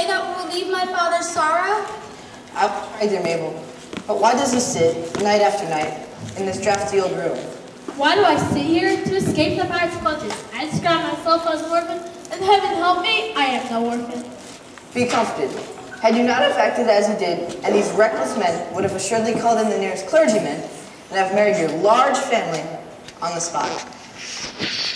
way that will relieve my father's sorrow? I'll try, dear Mabel. But why does he sit, night after night, in this drafty old room? Why do I sit here? To escape the pirate's clutches. I describe myself as an orphan, and heaven help me, I am no orphan. Be comforted. Had you not have acted as you did, and these reckless men would have assuredly called in the nearest clergyman, and have married your large family on the spot.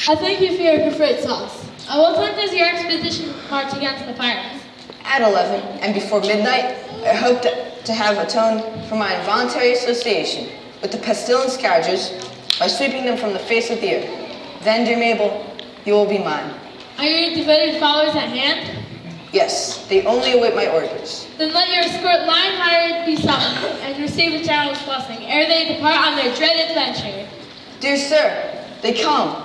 I thank you for your preferred sauce. What time does your expedition march against the pirates? At 11, and before midnight, I hope to have atoned for my involuntary association with the pestilent scourgers by sweeping them from the face of the earth. Then, dear Mabel, you will be mine. Are your devoted followers at hand? Yes, they only await my orders. Then let your escort line hired be summoned, and receive a child's blessing ere they depart on their dread adventure. Dear sir, they come.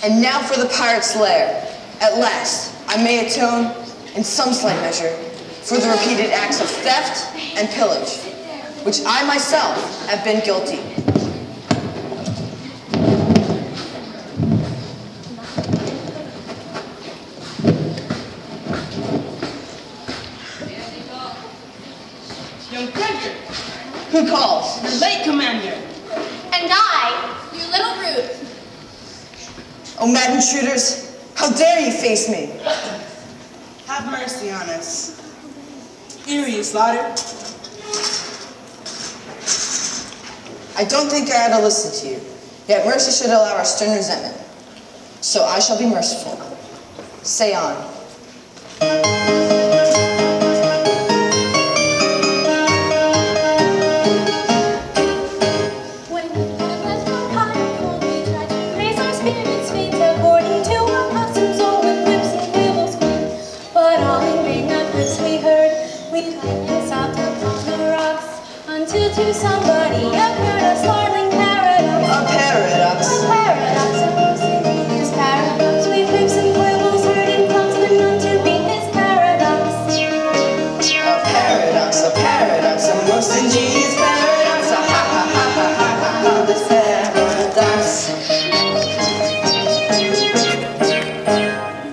And now for the pirate's lair. At last, I may atone, in some slight measure, for the repeated acts of theft and pillage, which I myself have been guilty. Young Frederick. Who calls? Your late commander. And I, your little Ruth. Oh, mad intruders, how dare you face me? Have mercy on us. Here you slaughtered. I don't think I ought to listen to you, yet mercy should allow our stern resentment. So I shall be merciful. Say on. When at last our kind cold we tried to raise our spirits faint according to our customs, all with whips and wheels clean. But all in vain the clips we heard, we cut and stopped upon the rocks, until to somebody occurred a startling paradox. A paradox. A paradox, a most ingenious paradox. We whips and quibbles heard in clumps, but none to beat this paradox. A paradox, a most ingenious paradox. A ha ha ha ha ha ha ha, this paradox.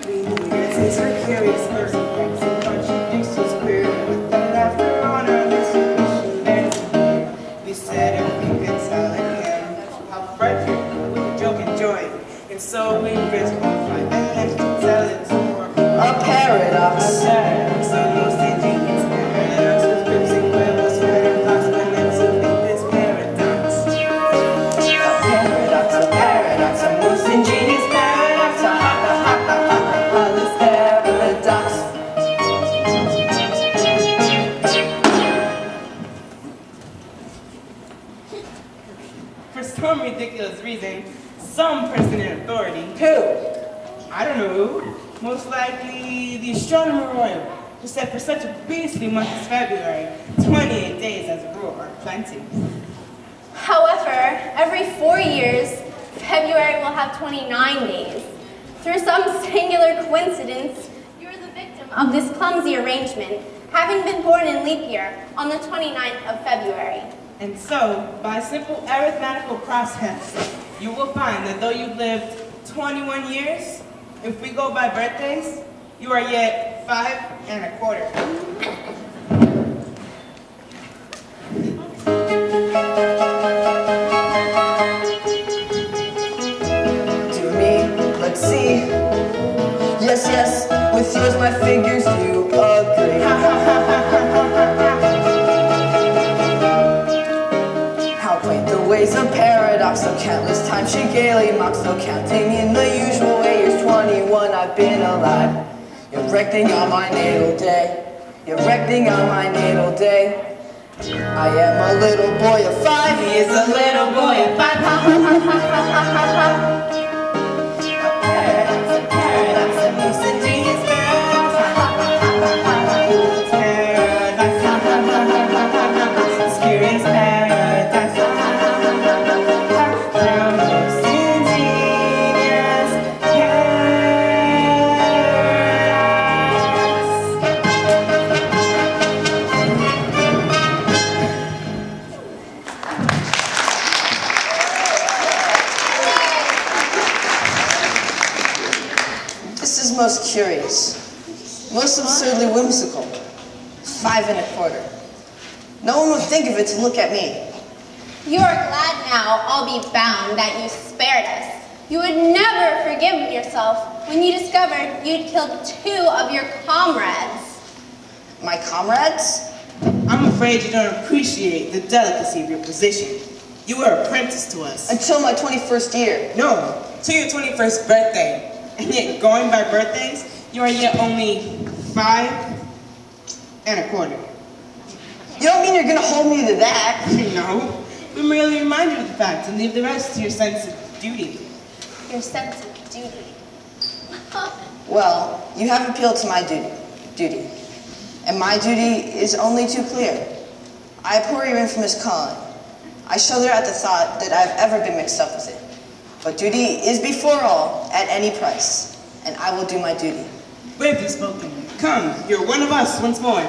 We knew that since we're curious, person thinks and contradictions queer. But after on our list of mission there's a year. We said if we could tell again how Frederick would joke and joy. And so we risked one fight and left to tell it to more. A paradox. A paradox, a most ingenious paradox. With quips and quibbles, heard and thoughts, but none to beat this paradox. A paradox, a most ingenious paradox. A ha ha ha ha ha ha, this paradox. For some ridiculous reason, some person in authority, Who? I don't know who, most likely the Astronomer Royal, who said for such a beastly month as February, 28 days as a rule are plenty. However, every 4 years, February will have 29 days. Through some singular coincidence, you are the victim of this clumsy arrangement, having been born in leap year on the 29th of February. And so, by simple arithmetical process, you will find that though you've lived 21 years, if we go by birthdays, you are yet 5 1/4. To me, let's see. Yes, yes, with yours my figures do agree. How quaint the ways of paradox, so countless times she gaily mocks, though counting in the usual way, years 21 I've been alive. You're reckoning on my natal day. You're reckoning on my natal day. I am a little boy of 5. He is a little boy of 5. Ha ha ha ha ha ha ha ha. A paradox, a most ingenious paradox. Ha ha ha ha ha ha ha. Paradox, ha ha ha ha ha ha ha. Mysterious paradox, ha ha ha ha ha ha ha. The most ingenious This is most curious, most absurdly whimsical. 5 1/4. No one would think of it to look at me. You are glad now, I'll be bound, that you spared us. You would never forgive yourself when you discovered you'd killed 2 of your comrades. My comrades? I'm afraid you don't appreciate the delicacy of your position. You were apprenticed to us. Until my 21st year. No, to your 21st birthday. And yet, going by birthdays, you are yet only 5 1/4. You don't mean you're gonna hold me to that? No, we merely remind you of the fact and leave the rest to your sense of duty. Your sense of duty. Well, you have appealed to my duty. And my duty is only too clear. I abhor your infamous calling. I shudder at the thought that I've ever been mixed up with it. But duty is before all, at any price, and I will do my duty. Bravely spoken. Come, you're one of us once more.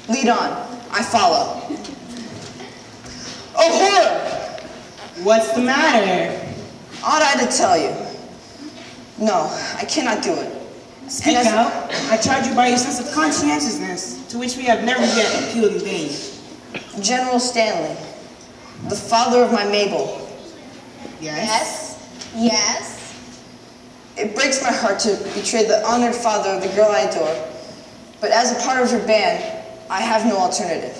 Lead on, I follow. Oh, horror! What's the matter? Ought I to tell you? No, I cannot do it. Speak out. I charge you by your sense of conscientiousness, to which we have never yet appealed in vain. General Stanley, the father of my Mabel. Yes? Yes? It breaks my heart to betray the honored father of the girl I adore, but as a part of your band, I have no alternative.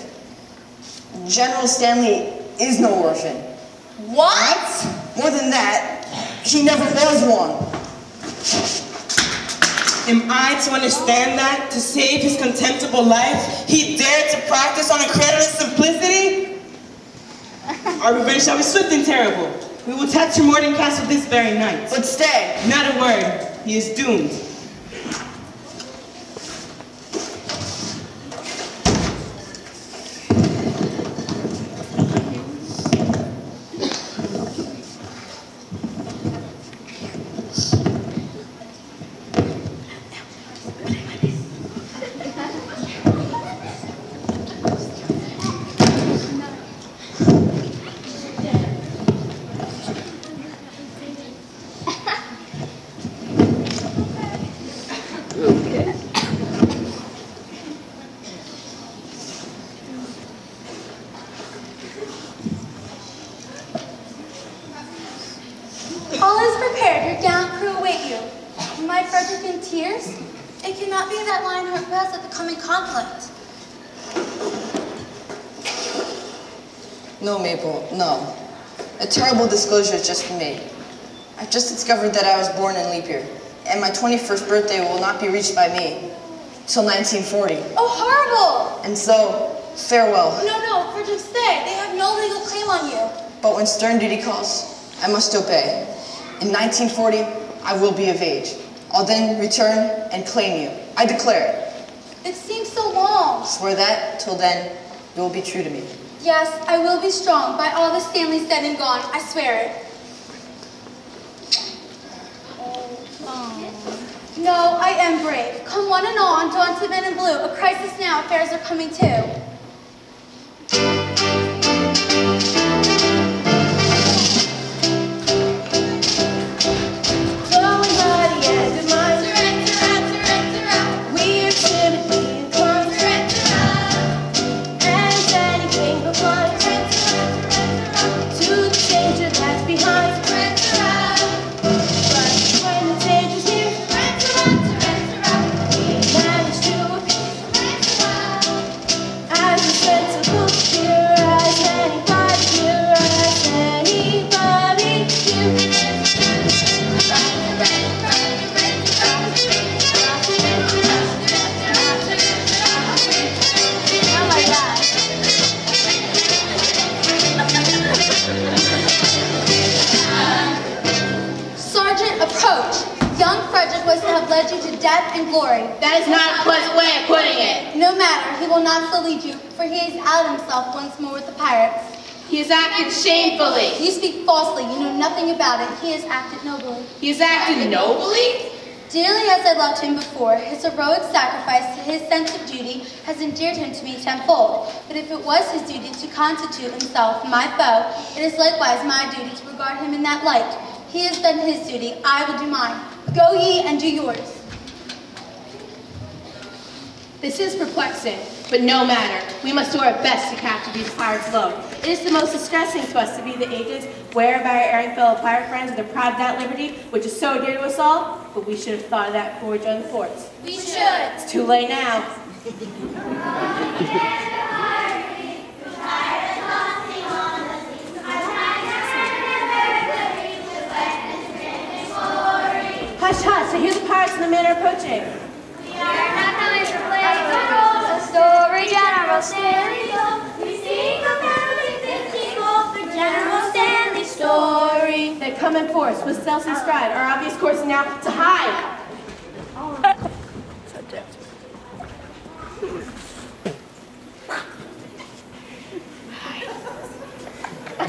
General Stanley is no orphan. What? More than that, he never was one. Am I to understand that, to save his contemptible life, he dared to practice on incredulous simplicity? Our revenge shall be swift and terrible. We will touch Morden Castle this very night. But stay. Not a word. He is doomed. All is prepared. Your gown crew await you. My Frederick in tears? It cannot be that Lionheart Press at the coming conflict. No, Maple, no. A terrible disclosure has just been made. I've just discovered that I was born in leap year, and my 21st birthday will not be reached by me till 1940. Oh, horrible! And so, farewell. No, Frederick, stay. They have no legal claim on you. But when stern duty calls, I must obey. In 1940, I will be of age. I'll then return and claim you. I declare it. It seems so long. Swear that, till then, you will be true to me. Yes, I will be strong. By all the Stanleys dead and gone, I swear it. No, I am brave. Come one and all, undaunted men in blue. A crisis now, affairs are coming too. Led you to death and glory. That is not a pleasant way of putting it. No matter, he will not so lead you, for he has outed himself once more with the pirates. He has acted shamefully. You speak falsely, you know nothing about it. He has acted nobly. He has acted nobly? Dearly as I loved him before, his heroic sacrifice to his sense of duty has endeared him to me tenfold. But if it was his duty to constitute himself my foe, it is likewise my duty to regard him in that light. He has done his duty, I will do mine. Go ye and do yours. This is perplexing, but no matter. We must do our best to capture these pirates alone. It is the most distressing to us to be the agents whereby our erring fellow pirate friends are deprived that liberty, which is so dear to us all, but we should have thought of that before we joined the forts. We should. It's too late now. Hush, hush, I hear the pirates and the men are approaching. We are not coming to play the role of story, General Stanley. We sing of family 50 gold for General Stanley's story. They come in force with stealthy stride. Our obvious course is now to hide.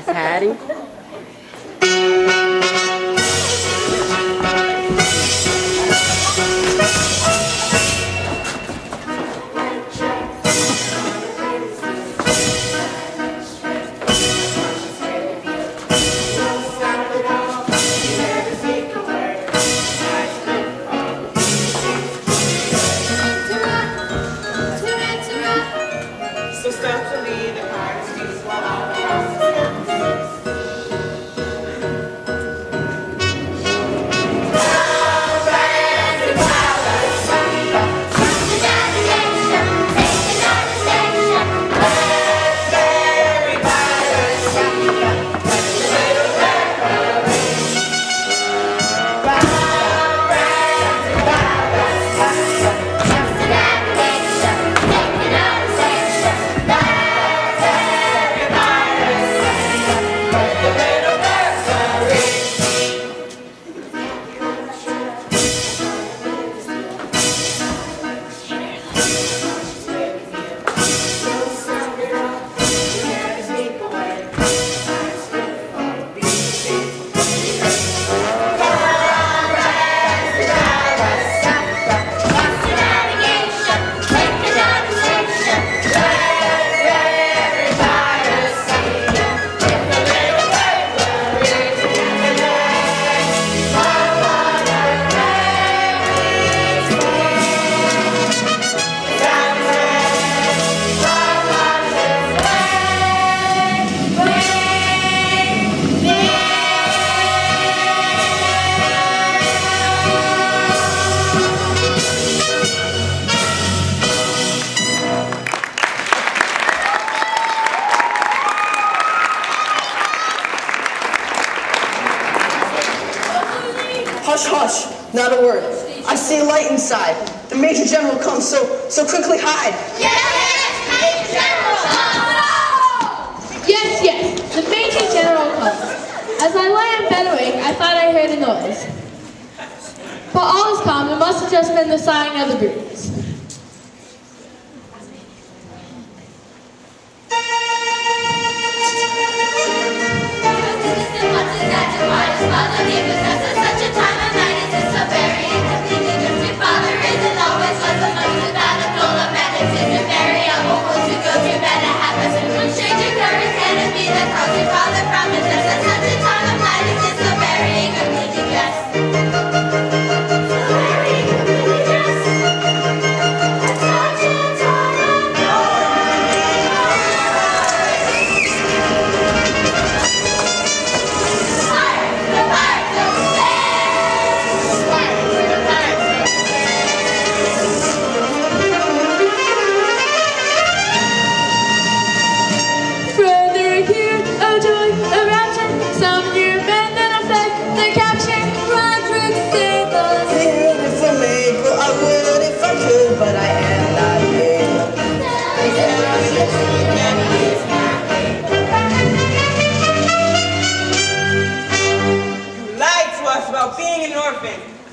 Hattie. Hush, hush, not a word. I see light inside. The Major General comes, so quickly hide. Yes, yes, the Major General comes. As I lay in bed awake, I thought I heard a noise. But all is calm. It must have just been the sighing of the breeze.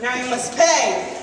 Now you must pay.